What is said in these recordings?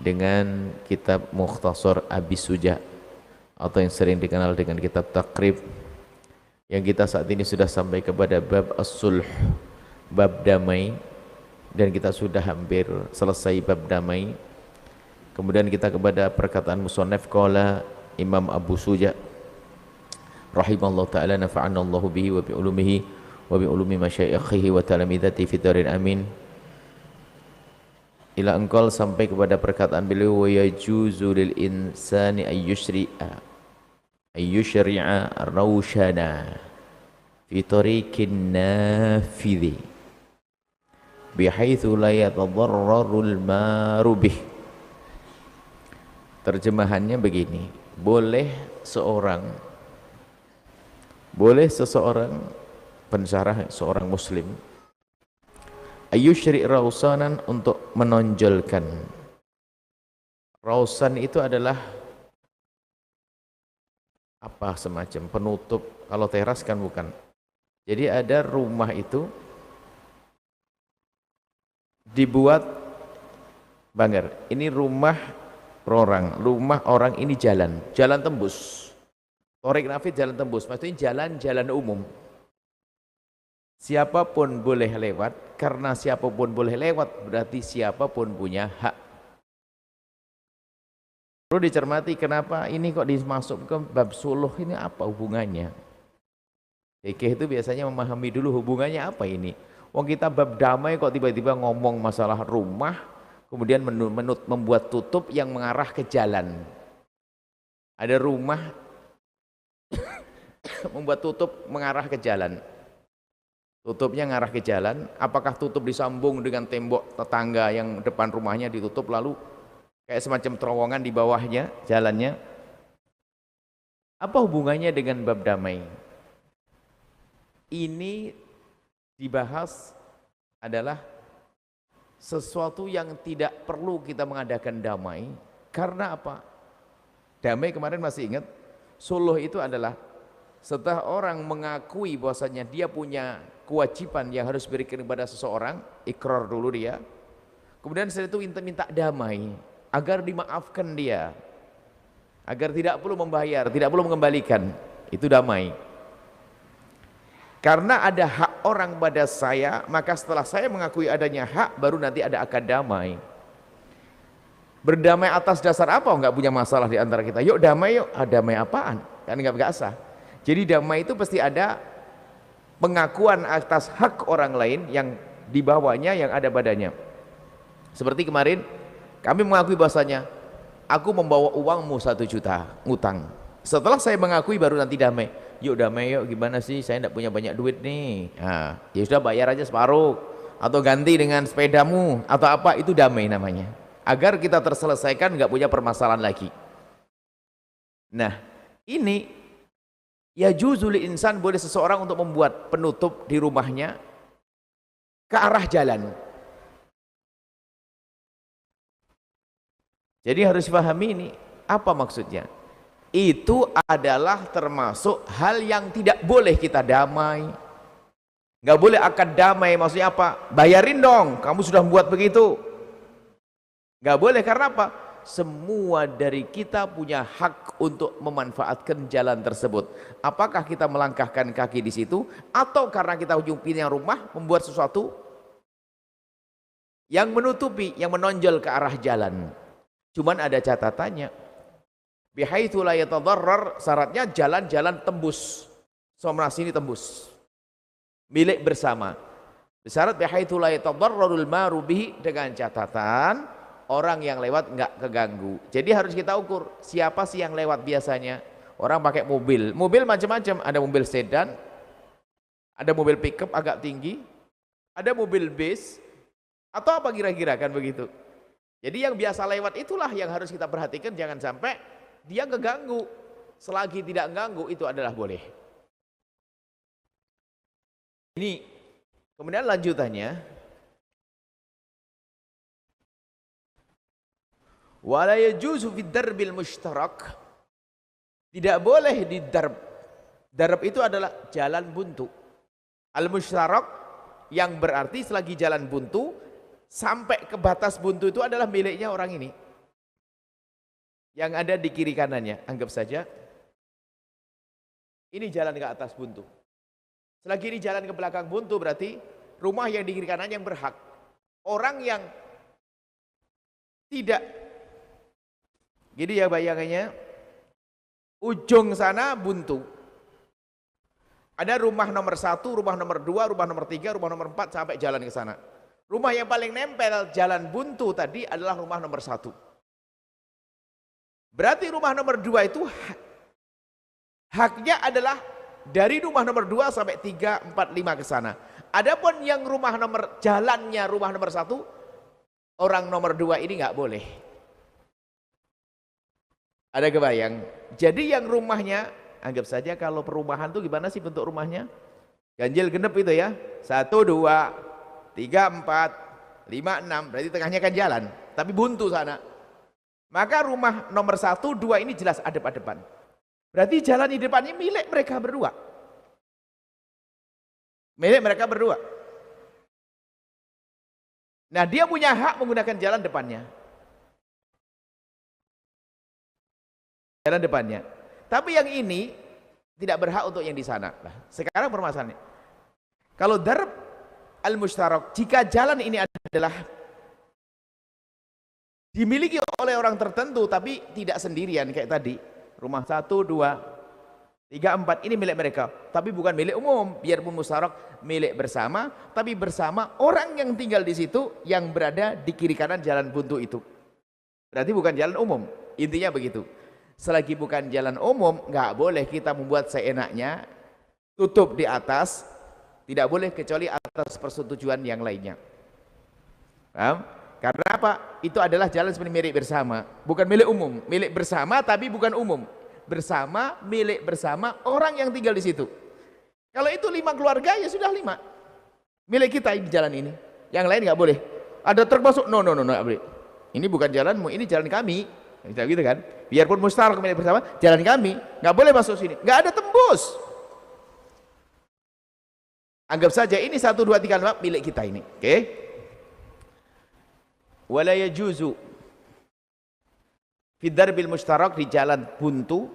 dengan kitab Mukhtasar Abi Suja atau yang sering dikenal dengan kitab Takrib, yang kita saat ini sudah sampai kepada bab as-sulh, bab damai, dan kita sudah hampir selesai bab damai. Kemudian kita kepada perkataan musannaf qala Imam Abu Suja rahimallahu taala, nafa'ana Allahu bihi wa bi ulumihi wa bi ulumi masyayikhihi wa talamidati fi darin amin, ila engkol sampai kepada perkataan beliau, wa yajuzu lil insani ayyushri'a rawshana fi tariqin nafidhi bihaitsu la yatadarrarul maru bih. Terjemahannya begini, boleh seseorang pensyarah, seorang muslim, ayyushri' rawsanan, untuk menonjolkan. Rawsan itu adalah apa, semacam penutup. Kalau teras kan bukan. Jadi ada rumah itu dibuat banggar, ini rumah orang ini jalan tembus. Torik nafid, jalan tembus, maksudnya jalan umum. Siapapun boleh lewat, karena siapapun boleh lewat berarti siapapun punya hak. Perlu dicermati, kenapa ini kok dimasuk ke bab suluh, ini apa hubungannya? Fikih itu biasanya memahami dulu hubungannya apa ini. Wong kita bab damai kok tiba-tiba ngomong masalah rumah, kemudian membuat tutup yang mengarah ke jalan. Ada rumah membuat tutup mengarah ke jalan. Tutupnya ngarah ke jalan, apakah tutup disambung dengan tembok tetangga yang depan rumahnya ditutup lalu kayak semacam terowongan di bawahnya jalannya? Apa hubungannya dengan bab damai? Ini dibahas adalah sesuatu yang tidak perlu kita mengadakan damai. Karena apa? Damai kemarin masih ingat, suluh itu adalah setelah orang mengakui bahwasanya dia punya kewajiban yang harus diberikan kepada seseorang, ikrar dulu dia, kemudian setelah itu minta damai agar dimaafkan dia, agar tidak perlu membayar, tidak perlu mengembalikan. Itu damai. Karena ada hak orang pada saya, maka setelah saya mengakui adanya hak, baru nanti ada akad damai. Berdamai atas dasar apa? Enggak punya masalah di antara kita. Yuk damai yuk. Damai apaan? Kan enggak sah. Jadi damai itu pasti ada pengakuan atas hak orang lain yang dibawanya, yang ada padanya. Seperti kemarin kami mengakui bahasanya, aku membawa uangmu 1 juta ngutang. Setelah saya mengakui baru nanti damai. Yuk damai yuk, gimana sih, saya tidak punya banyak duit nih. Nah, ya sudah, bayar aja separuh atau ganti dengan sepedamu atau apa, itu damai namanya. Agar kita terselesaikan, nggak punya permasalahan lagi. Nah, ini ya juzul insan, boleh seseorang untuk membuat penutup di rumahnya ke arah jalan. Jadi harus dipahami ini apa maksudnya. Itu adalah termasuk hal yang tidak boleh kita damai. Nggak boleh akad damai, maksudnya apa? Bayarin dong, kamu sudah membuat begitu. Nggak boleh, karena apa? Semua dari kita punya hak untuk memanfaatkan jalan tersebut. Apakah kita melangkahkan kaki di situ, atau karena kita ujung pinang rumah membuat sesuatu yang menutupi, yang menonjol ke arah jalan. Cuman ada catatannya. Bihaitsu la yatadarrar, syaratnya jalan-jalan tembus. Somra sini tembus. Milik bersama. Syarat bihaitsu la yatadarrarul maru bihi, dengan catatan orang yang lewat enggak keganggu. Jadi harus kita ukur siapa sih yang lewat biasanya. Orang pakai mobil macam-macam, ada mobil sedan, ada mobil pickup agak tinggi, ada mobil bus, atau apa kira-kira, kan begitu. Jadi yang biasa lewat itulah yang harus kita perhatikan, jangan sampai dia keganggu. Selagi tidak mengganggu, itu adalah boleh. Ini kemudian lanjutannya, wala yajuzu fid darbil mushtarak, tidak boleh di darb. Darb itu adalah jalan buntu. Al mushtarak yang berarti selagi jalan buntu sampai ke batas buntu itu adalah miliknya orang ini. yang ada di kiri kanannya. Anggap saja ini jalan ke atas buntu. Selagi ini jalan ke belakang buntu berarti rumah yang di kiri kanan yang berhak. Orang yang tidak, jadi ya bayangannya, ujung sana buntu. Ada rumah nomor 1, rumah nomor 2, rumah nomor 3, rumah nomor 4 sampai jalan ke sana. Rumah yang paling nempel jalan buntu tadi adalah rumah nomor 1. Berarti rumah nomor 2 itu haknya adalah dari rumah nomor 2 sampai 3, 4, 5 ke sana. Adapun yang rumah nomor jalannya rumah nomor 1, orang nomor 2 ini nggak boleh. Ada kebayang? Jadi yang rumahnya, anggap saja kalau perumahan tuh gimana sih bentuk rumahnya? Ganjil genep itu ya. 1, 2, 3, 4, 5, 6. Berarti tengahnya kan jalan. Tapi buntu sana. Maka rumah nomor 1, 2 ini jelas adep-adepan. Berarti jalan di depannya milik mereka berdua. Milik mereka berdua. Nah dia punya hak menggunakan jalan depannya. Jalan depannya. Tapi yang ini tidak berhak untuk yang di sana. Nah, sekarang permasalahannya, kalau darb al-mushtarak, jika jalan ini adalah dimiliki oleh orang tertentu tapi tidak sendirian kayak tadi, rumah 1, 2, 3, 4 ini milik mereka, tapi bukan milik umum. Biarpun musyarak milik bersama, tapi bersama orang yang tinggal di situ yang berada di kiri kanan jalan buntu itu. Berarti bukan jalan umum. Intinya begitu. Selagi bukan jalan umum, nggak boleh kita membuat seenaknya, tutup di atas, tidak boleh kecuali atas persetujuan yang lainnya. Paham? Karena apa? Itu adalah jalan sebenarnya milik bersama, bukan milik umum. Milik bersama tapi bukan umum. Bersama, milik bersama orang yang tinggal di situ. Kalau itu 5 keluarga ya sudah 5. Milik kita di jalan ini. Yang lain nggak boleh. Ada truk masuk, no, nggak boleh. Ini bukan jalanmu, ini jalan kami. Bisa gitu kan? Biarpun musyarak milik bersama, jalan kami, nggak boleh masuk sini, nggak ada tembus. Anggap saja ini 1, 2, 3, 4 milik kita ini, oke? Wala yajuzu fi darbil mushtarak, di jalan buntu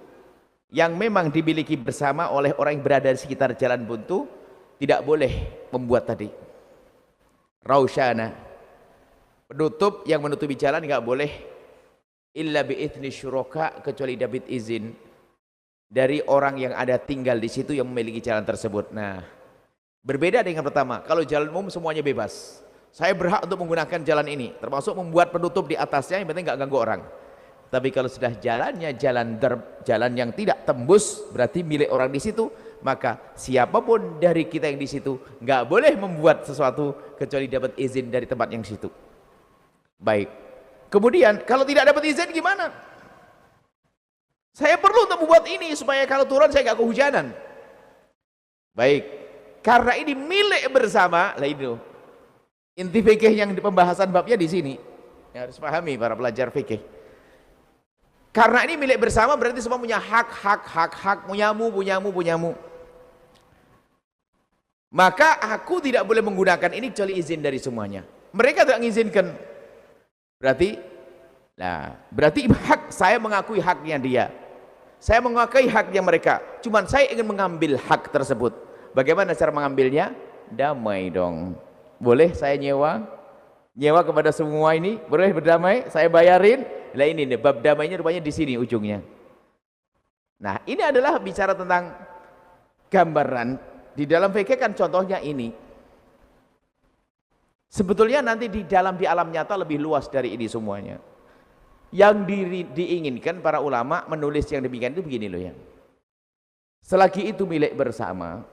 yang memang dimiliki bersama oleh orang yang berada di sekitar jalan buntu, tidak boleh membuat tadi rausyana, penutup yang menutupi jalan, nggak boleh illa bi'idzni syuraka, kecuali dapat izin dari orang yang ada tinggal di situ yang memiliki jalan tersebut. Nah, berbeda dengan pertama. Kalau jalan umum semuanya bebas. Saya berhak untuk menggunakan jalan ini, termasuk membuat penutup di atasnya, yang penting nggak ganggu orang. Tapi kalau sudah jalannya jalan yang tidak tembus, berarti milik orang di situ, maka siapapun dari kita yang di situ nggak boleh membuat sesuatu kecuali dapat izin dari tempat yang situ. Baik. Kemudian kalau tidak dapat izin gimana? Saya perlu untuk membuat ini supaya kalau turun saya nggak kehujanan. Baik, karena ini milik bersama, lah itu inti fikih yang di pembahasan babnya di sini. Ya, harus pahami para pelajar fikih. Karena ini milik bersama berarti semua punya hak, punyamu. Maka aku tidak boleh menggunakan ini kecuali izin dari semuanya. Mereka tidak mengizinkan. Berarti hak saya mengakui haknya dia, saya mengakui haknya mereka, cuman saya ingin mengambil hak tersebut. Bagaimana cara mengambilnya? Damai dong. Boleh saya nyewa kepada semua ini, boleh berdamai, saya bayarin. Lah ini nih, bab damainya rupanya di sini ujungnya. Nah ini adalah bicara tentang gambaran. Di dalam fikih kan contohnya ini. Sebetulnya nanti di alam nyata lebih luas dari ini semuanya. Yang diinginkan para ulama menulis yang demikian itu begini loh ya. Selagi itu milik bersama,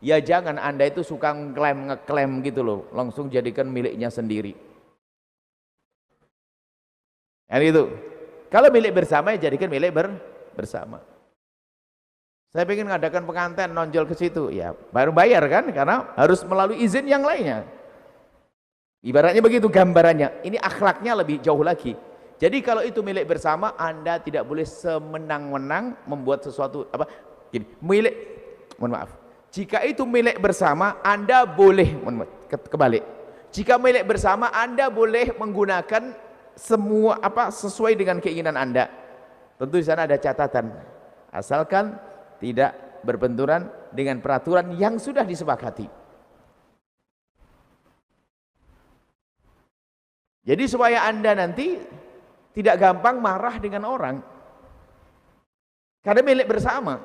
ya jangan Anda itu suka ngeklaim gitu loh, langsung jadikan miliknya sendiri. Yang itu. Kalau milik bersama ya jadikan milik bersama. Saya pengen ngadakan pengantin nonjol ke situ, ya baru bayar kan, karena harus melalui izin yang lainnya. Ibaratnya begitu gambarannya. Ini akhlaknya lebih jauh lagi. Jadi kalau itu milik bersama, Anda tidak boleh semenang-menang membuat sesuatu gini, mohon maaf. Jika itu milik bersama, Anda boleh kebalik. Jika milik bersama, Anda boleh menggunakan semua sesuai dengan keinginan Anda. Tentu di sana ada catatan, asalkan tidak berbenturan dengan peraturan yang sudah disepakati. Jadi supaya Anda nanti tidak gampang marah dengan orang, karena milik bersama.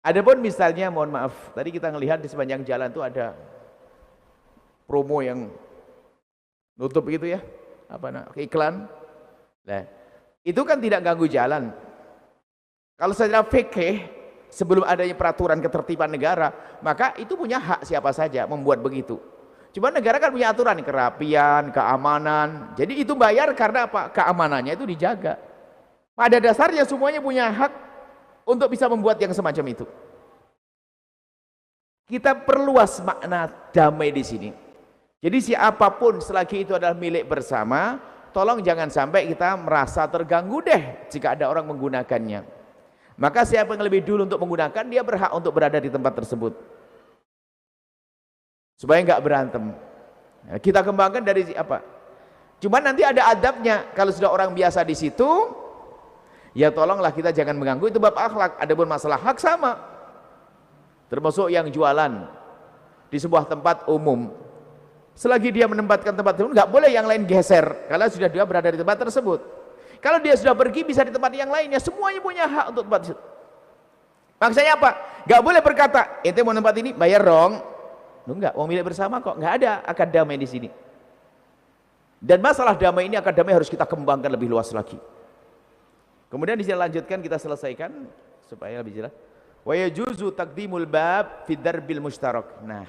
Adapun misalnya, mohon maaf, tadi kita ngelihat di sepanjang jalan itu ada promo yang nutup gitu ya, iklan. Nah, itu kan tidak ganggu jalan. Kalau secara fikih, sebelum adanya peraturan ketertiban negara, maka itu punya hak siapa saja membuat begitu. Cuma negara kan punya aturan, kerapian, keamanan. Jadi itu bayar karena apa? Keamanannya itu dijaga. Pada dasarnya semuanya punya hak untuk bisa membuat yang semacam itu. Kita perluas makna damai di sini. Jadi siapapun selagi itu adalah milik bersama, tolong jangan sampai kita merasa terganggu deh jika ada orang menggunakannya. Maka siapa yang lebih dulu untuk menggunakan, dia berhak untuk berada di tempat tersebut. Supaya nggak berantem. Nah, kita kembangkan dari apa? Cuman nanti ada adabnya. Kalau sudah orang biasa di situ, ya tolonglah kita jangan mengganggu, itu bab akhlak. Adapun masalah hak sama. Termasuk yang jualan di sebuah tempat umum. Selagi dia menempatkan tempat umum, nggak boleh yang lain geser karena sudah dia berada di tempat tersebut. Kalau dia sudah pergi bisa di tempat yang lainnya, semuanya punya hak untuk tempat tersebut. Maksudnya apa? Nggak boleh berkata, ente mau tempat ini bayar dong. Enggak, mau milik bersama kok, nggak ada akad damai di sini. Dan masalah damai ini, akad damai harus kita kembangkan lebih luas lagi. Kemudian di sini lanjutkan, kita selesaikan supaya lebih jelas. Wa yajuzu taqdimul bab fi darbil mushtarak. Nah,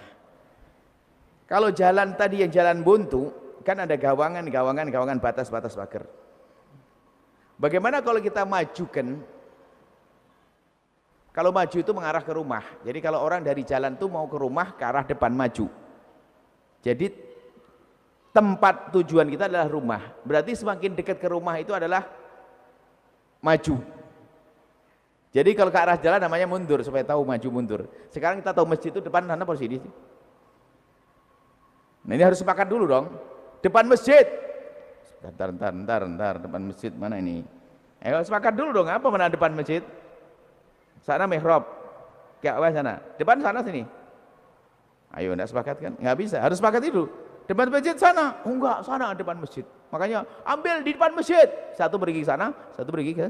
kalau jalan tadi yang jalan buntu, kan ada gawangan, batas-batas pagar. Bagaimana kalau kita majukan? Kalau maju itu mengarah ke rumah. Jadi kalau orang dari jalan itu mau ke rumah, ke arah depan maju. Jadi tempat tujuan kita adalah rumah. Berarti semakin dekat ke rumah itu adalah maju. Jadi kalau ke arah jalan namanya mundur, supaya tahu maju mundur. Sekarang kita tahu masjid itu depan sana posisi. Nah ini harus sepakat dulu dong. Depan masjid. Ntar, depan masjid mana ini? Ayo sepakat dulu dong, apa mana depan masjid? Sana mihrab, Ka'bah sana, depan sana sini. Ayo, enggak sepakat kan? Enggak bisa, harus sepakat itu. Depan masjid sana, oh enggak, sana depan masjid. Makanya ambil di depan masjid. Satu pergi ke sana, satu pergi ke.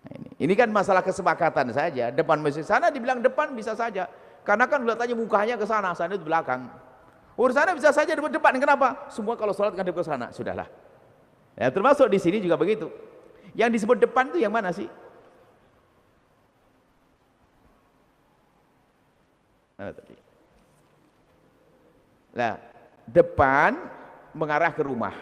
Nah, ini kan masalah kesepakatan saja. Depan masjid sana dibilang depan bisa saja, karena kan kelihatannya mukanya ke sana itu belakang. Urusannya bisa saja depan. Kenapa? Semua kalau sholat kan ke sana, sudahlah. Ya, termasuk di sini juga begitu. Yang disebut depan itu yang mana sih? Nah, depan mengarah ke rumah.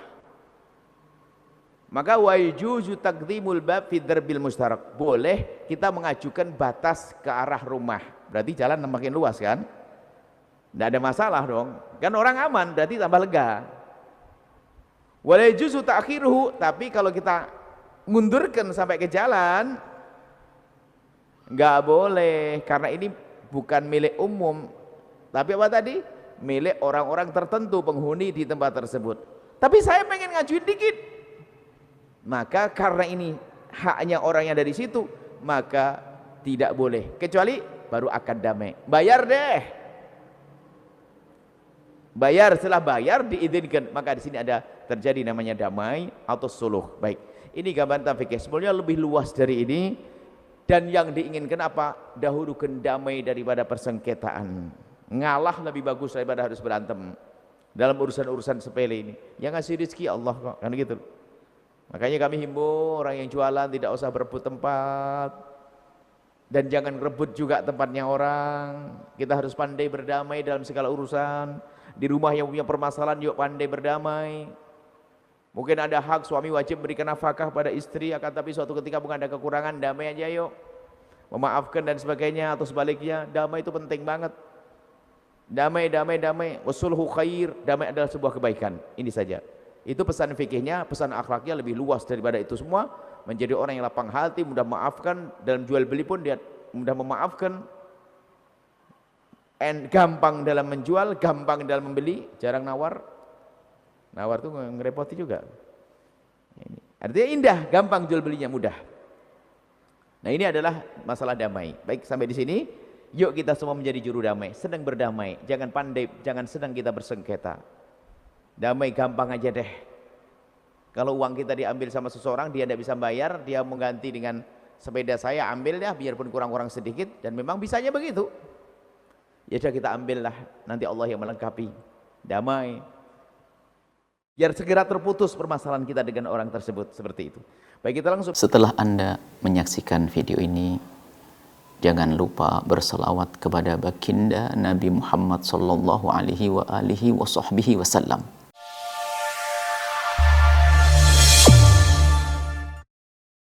Maka wa yajuzu taqdimul bab fi darbil mushtarak. Boleh kita mengajukan batas ke arah rumah. Berarti jalan makin luas kan? Tidak ada masalah dong. Kan orang aman, berarti tambah lega. Wa la yajuzu ta'khiruhu, tapi kalau kita mundurkan sampai ke jalan enggak boleh, karena ini bukan milik umum, tapi apa tadi? Milik orang-orang tertentu, penghuni di tempat tersebut. Tapi saya pengen ngajuin dikit, maka karena ini haknya orang yang dari situ, maka tidak boleh, kecuali baru akad damai. Bayar deh, bayar, setelah bayar diizinkan, maka di sini ada terjadi namanya damai atau suluh. Baik, ini gambaran fikih. Sebenarnya lebih luas dari ini. Dan yang diinginkan apa? Dahulukan damai daripada persengketaan. Ngalah lebih bagus daripada harus berantem dalam urusan-urusan sepele ini. Yang ngasih rezeki Allah kok, kan gitu. Makanya kami himbau orang yang jualan tidak usah berebut tempat, dan jangan rebut juga tempatnya orang. Kita harus pandai berdamai dalam segala urusan. Di rumah yang punya permasalahan, yuk pandai berdamai. Mungkin ada hak suami wajib berikan nafkah pada istri, akan tapi suatu ketika bukan ada kekurangan, damai aja yuk, memaafkan dan sebagainya, atau sebaliknya. Damai itu penting banget. Damai, wasulhu khair. Damai adalah sebuah kebaikan. Ini saja. Itu pesan fikihnya, pesan akhlaknya lebih luas daripada itu semua. Menjadi orang yang lapang hati, mudah memaafkan. Dalam jual beli pun dia mudah memaafkan, gampang dalam menjual, gampang dalam membeli, jarang nawar. Nawar itu ngerepoti juga. Artinya indah, gampang jual belinya mudah. Nah ini adalah masalah damai. Baik, sampai di sini. Yuk kita semua menjadi juru damai, sedang berdamai. Jangan pandai, jangan sedang kita bersengketa. Damai gampang aja deh. Kalau uang kita diambil sama seseorang, dia tidak bisa bayar, dia mengganti dengan sepeda saya, ambil dah, biarpun kurang-kurang sedikit. Dan memang bisanya begitu. Ya sudah kita ambillah, nanti Allah yang melengkapi. Damai. Biar segera terputus permasalahan kita dengan orang tersebut, seperti itu. Baik, kita langsung. Setelah Anda menyaksikan video ini, jangan lupa berselawat kepada baginda Nabi Muhammad sallallahu alaihi wa alihi wa sahbihi wasallam.